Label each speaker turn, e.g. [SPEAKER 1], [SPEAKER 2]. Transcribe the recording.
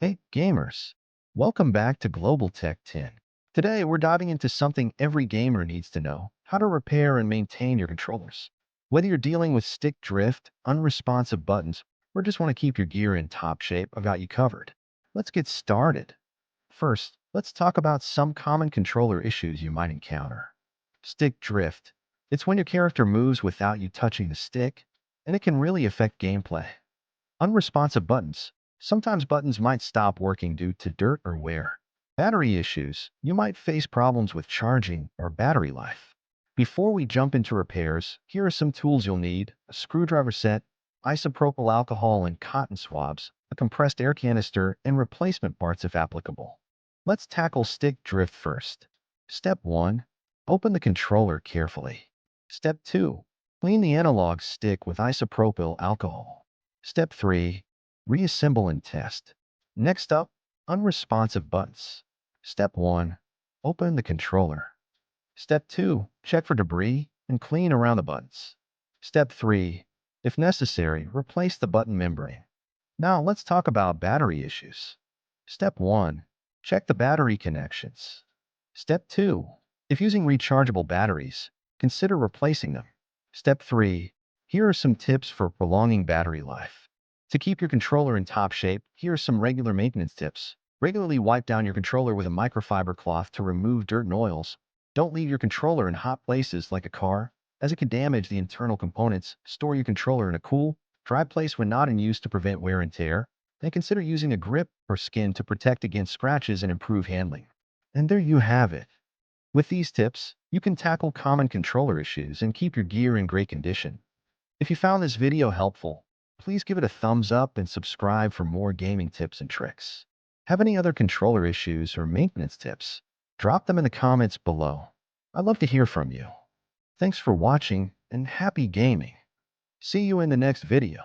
[SPEAKER 1] Hey, gamers! Welcome back to Global Tech 10. Today, we're diving into something every gamer needs to know: how to repair and maintain your controllers. Whether you're dealing with stick drift, unresponsive buttons, or just want to keep your gear in top shape, I've got you covered. Let's get started. First, let's talk about some common controller issues you might encounter. Stick drift. It's when your character moves without you touching the stick, and it can really affect gameplay. Unresponsive buttons. Sometimes buttons might stop working due to dirt or wear. Battery issues. You might face problems with charging or battery life. Before we jump into repairs, here are some tools you'll need: a screwdriver set, isopropyl alcohol and cotton swabs, a compressed air canister, and replacement parts if applicable. Let's tackle stick drift first. Step 1. Open the controller carefully. Step 2. Clean the analog stick with isopropyl alcohol. Step 3. Reassemble and test. Next up, unresponsive buttons. Step 1. Open the controller. Step 2. Check for debris and clean around the buttons. Step 3. If necessary, replace the button membrane. Now let's talk about battery issues. Step 1. Check the battery connections. Step 2. If using rechargeable batteries, consider replacing them. Step 3. Here are some tips for prolonging battery life. To keep your controller in top shape, here are some regular maintenance tips. Regularly wipe down your controller with a microfiber cloth to remove dirt and oils. Don't leave your controller in hot places like a car, as it can damage the internal components. Store your controller in a cool, dry place when not in use to prevent wear and tear. And consider using a grip or skin to protect against scratches and improve handling. And there you have it. With these tips, you can tackle common controller issues and keep your gear in great condition. If you found this video helpful, please give it a thumbs up and subscribe for more gaming tips and tricks. Have any other controller issues or maintenance tips? Drop them in the comments below. I'd love to hear from you. Thanks for watching and happy gaming. See you in the next video.